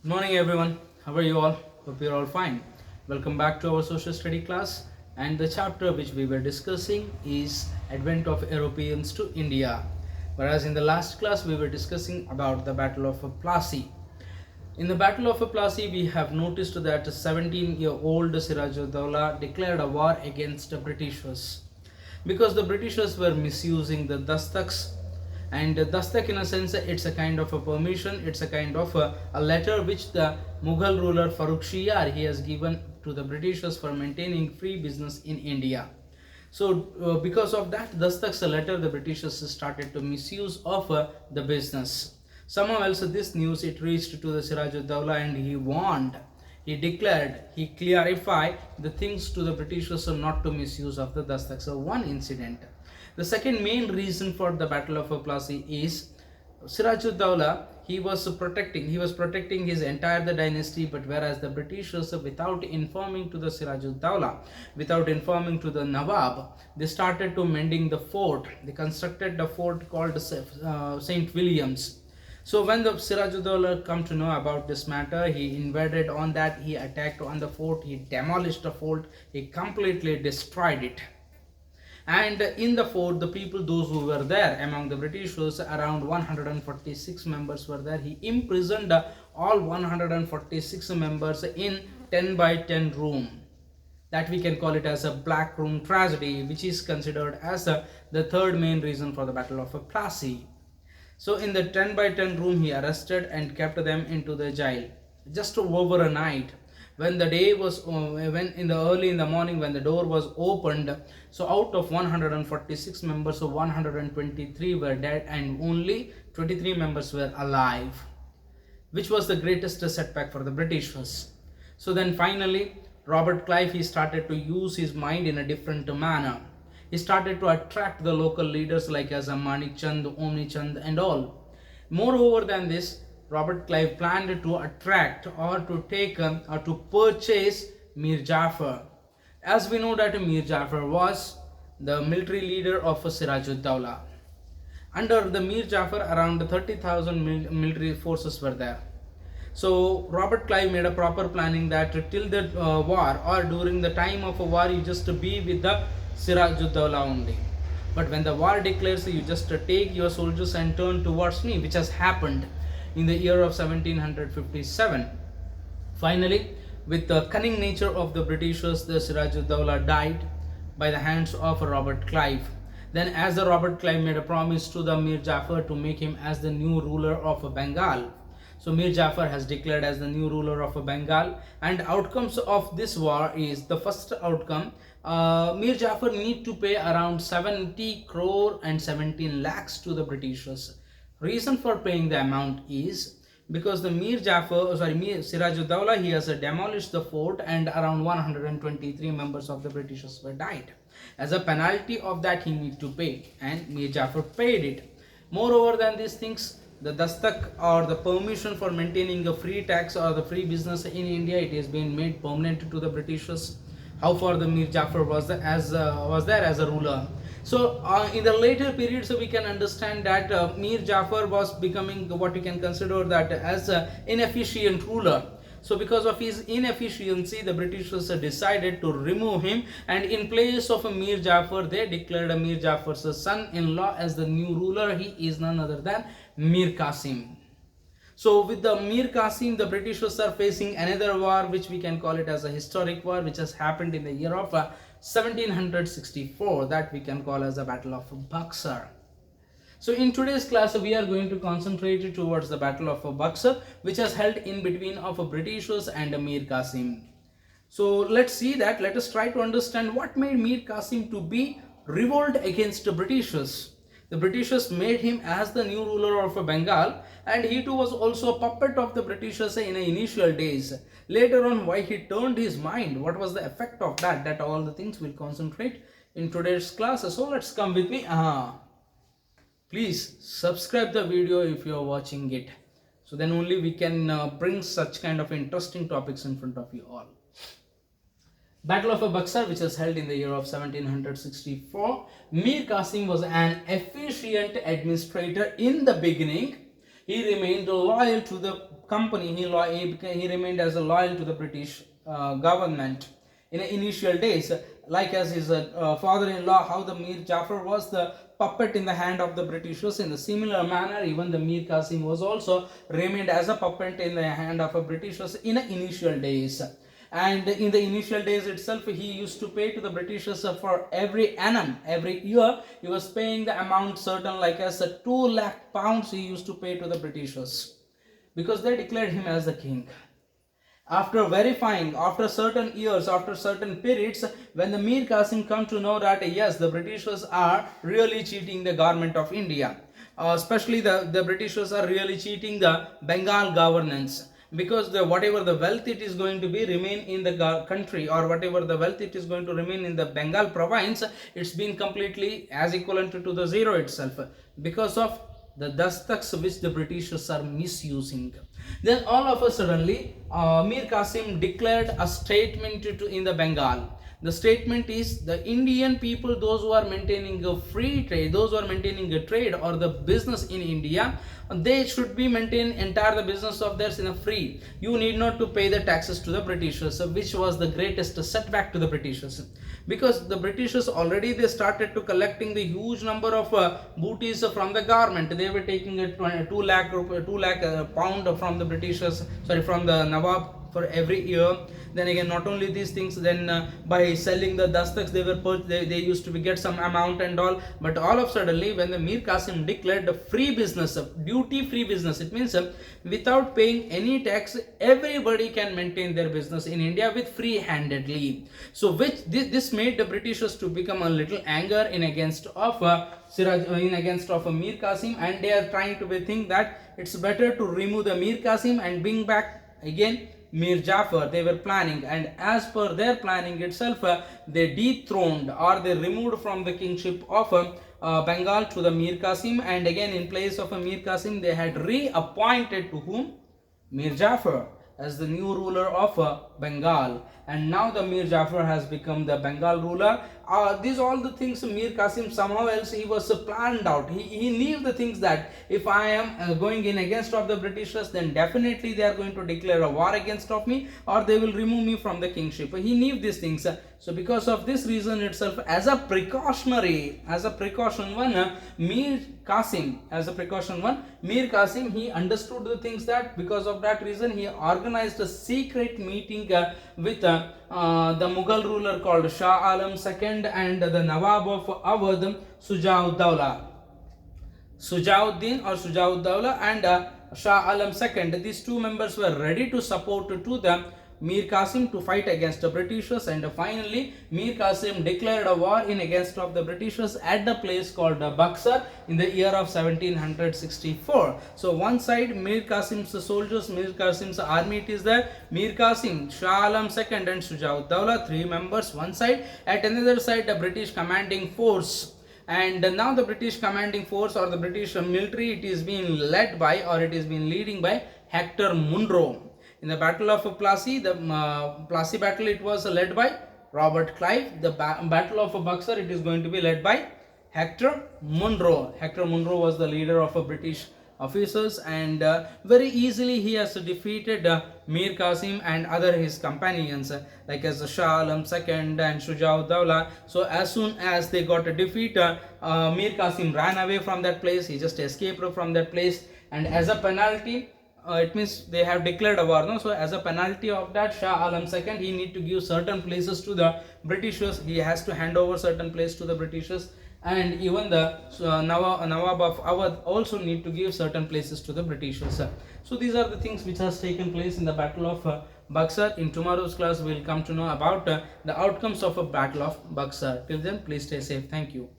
Good morning everyone. How are you all? Hope you're all fine. Welcome back to our social study class, and the chapter which we were discussing is Advent of Europeans to India. Whereas in the last class we were discussing about the Battle of Plassey. In the Battle of Plassey we have noticed that 17-year-old Sirajuddaula declared a war against the Britishers because the Britishers were misusing the Dastaks. And dastak, in a sense, it's a kind of a permission, it's a kind of a letter which the Mughal ruler Farrukh Shiyar he has given to the Britishers for maintaining free business in India. So because of that dastak's letter, the Britishers started to misuse of the business. Somehow else this news it reached to the Sirajuddaula, and he warned, he declared, he clarified the things to the Britishers not to misuse of the dastak. So one incident. The second main reason for the Battle of Plassey is Sirajuddaula, he was protecting his entire the dynasty, but whereas the Britishers, without informing to the Sirajuddaula, without informing to the Nawab, they started to mending the fort. They constructed the fort called St. William's. So when the Sirajuddaula come to know about this matter, he invaded on that, he attacked on the fort, he demolished the fort, he completely destroyed it. And in the fort, the people, those who were there among the Britishers, around 146 members were there. He imprisoned all 146 members in 10 by 10 room. That we can call it as a black room tragedy, which is considered as the third main reason for the Battle of Plassey. So in the 10 by 10 room, he arrested and kept them into the jail just over a night. When the day was when in the early in the morning, when the door was opened, so out of 146 members, so 123 were dead and only 23 members were alive, which was the greatest setback for the Britishers. So then finally Robert Clive, he started to use his mind in a different manner. He started to attract the local leaders like as a Manik Chand, Omni Chand and all. Moreover than this, Robert Clive planned to attract or to take or to purchase Mir Jafar. As we know that Mir Jafar was the military leader of Sirajuddaula. Under the Mir Jafar, around 30,000 military forces were there. So Robert Clive made a proper planning that till the war or during the time of a war, you just be with the Sirajuddaula only. But when the war declares, you just take your soldiers and turn towards me, which has happened in the year of 1757. Finally, with the cunning nature of the Britishers, the Sirajuddaula died by the hands of Robert Clive. Then as the Robert Clive made a promise to the Mir Jafar to make him as the new ruler of Bengal. So Mir Jafar has declared as the new ruler of Bengal, and outcomes of this war is the first outcome. Mir Jafar need to pay around 70 crore and 17 lakhs to the Britishers. Reason for paying the amount is because the Mir Sirajuddaula, he has demolished the fort and around 123 members of the Britishers were died. As a penalty of that, he need to pay, and Mir Jafar paid it. Moreover than these things, the dastak or the permission for maintaining a free tax or the free business in India, it has been made permanent to the Britishers. How far the Mir Jafar was there as a ruler. So in the later periods, we can understand that Mir Jafar was becoming what you can consider that as an inefficient ruler. So because of his inefficiency, the Britishers decided to remove him, and in place of Mir Jafar, they declared Mir Jafar's son-in-law as the new ruler. He is none other than Mir Qasim. So with the Mir Qasim, the Britishers are facing another war, which we can call it as a historic war, which has happened in the year of 1764, that we can call as the Battle of Buxar. So in today's class, we are going to concentrate towards the Battle of Buxar, which has held in between of Britishers and Mir Qasim. So let's see that. Let us try to understand what made Mir Qasim to be revolt against the Britishers. The Britishers made him as the new ruler of Bengal, and he too was also a puppet of the Britishers in the initial days. Later on, why he turned his mind, what was the effect of that, that all the things we'll concentrate in today's class. So let's come with me. Please subscribe the video if you are watching it. So then only we can bring such kind of interesting topics in front of you all. Battle of Buxar, which was held in the year of 1764. Mir Qasim was an efficient administrator in the beginning. He remained loyal to the company, he remained as a loyal to the British government. In the initial days, like as his father-in-law, how the Mir Jafar was the puppet in the hand of the Britishers, in a similar manner even the Mir Qasim was also remained as a puppet in the hand of a Britishers in the initial days. And in the initial days itself, he used to pay to the Britishers for every annum, every year he was paying the amount certain, like as a 2 lakh pounds he used to pay to the Britishers, because they declared him as the king. After verifying, after certain years, after certain periods, when the Mir Qasim come to know that yes, the Britishers are really cheating the government of India, especially the Britishers are really cheating the Bengal governance, because whatever the wealth it is going to be remain in the country, or whatever the wealth it is going to remain in the Bengal province, it's been completely as equivalent to the zero itself, because of the dastaks which the Britishers are misusing. Then all of a suddenly, Mir Qasim declared a statement in the Bengal. The statement is, the Indian people, those who are maintaining a free trade, those who are maintaining a trade or the business in India, they should be maintain entire the business of theirs in a free. You need not to pay the taxes to the Britishers, which was the greatest setback to the Britishers, because the Britishers already they started to collecting the huge number of booties from the government. They were taking a 2 lakh pound from the Britishers, sorry, from the Nawab for every year. Then again, not only these things, then by selling the dastaks they used to get some amount and all. But all of suddenly, when the Mir Qasim declared the free business, duty free business, it means without paying any tax, everybody can maintain their business in India with free handedly. So which this made the Britishers to become a little anger in against of Mir Qasim, and they are trying to think that it's better to remove the Mir Qasim and bring back again Mir Jafar. They were planning, and as per their planning itself, they dethroned or they removed from the kingship of Bengal to the Mir Qasim, and again in place of Mir Qasim they had reappointed to whom? Mir Jafar as the new ruler of Bengal. And now the Mir Jafar has become the Bengal ruler. These all the things Mir Qasim somehow else he was planned out. He knew the things that if I am going in against of the Britishers, then definitely they are going to declare a war against of me, or they will remove me from the kingship. He knew these things. So because of this reason itself, as a precaution one, Mir Qasim, he understood the things that because of that reason he organized a secret meeting with the Mughal ruler called Shah Alam II and the Nawab of Awadh, Sujauddin and Shah Alam II. These two members were ready to support to the Mir Qasim to fight against the Britishers, and finally Mir Qasim declared a war in against of the Britishers at the place called Buxar in the year of 1764. So one side Mir Qasim's soldiers, Mir Qasim's army, it is there, Mir Qasim, Shah Alam II and Sujauddin, three members one side. At another side the British commanding force. And now the British commanding force or the British military, it is being led by, or it is being leading by Hector Munro. In the Battle of Plassey, the Plassey battle, it was led by Robert Clive. The Battle of Buxar, it is going to be led by Hector Munro. Hector Munro was the leader of British officers, and very easily he has defeated Mir Qasim and other his companions like as Shah Alam II and Sujauddin. So as soon as they got a defeat, Mir Qasim ran away from that place. He just escaped from that place, and as a penalty, it means they have declared a war, no? So as a penalty of that, Shah Alam II, he need to give certain places to the Britishers. He has to hand over certain places to the Britishers, and even the Nawab of Awadh also need to give certain places to the Britishers. So these are the things which has taken place in the Battle of Buxar. In tomorrow's class we will come to know about the outcomes of a Battle of Buxar. Till then, please stay safe. Thank you.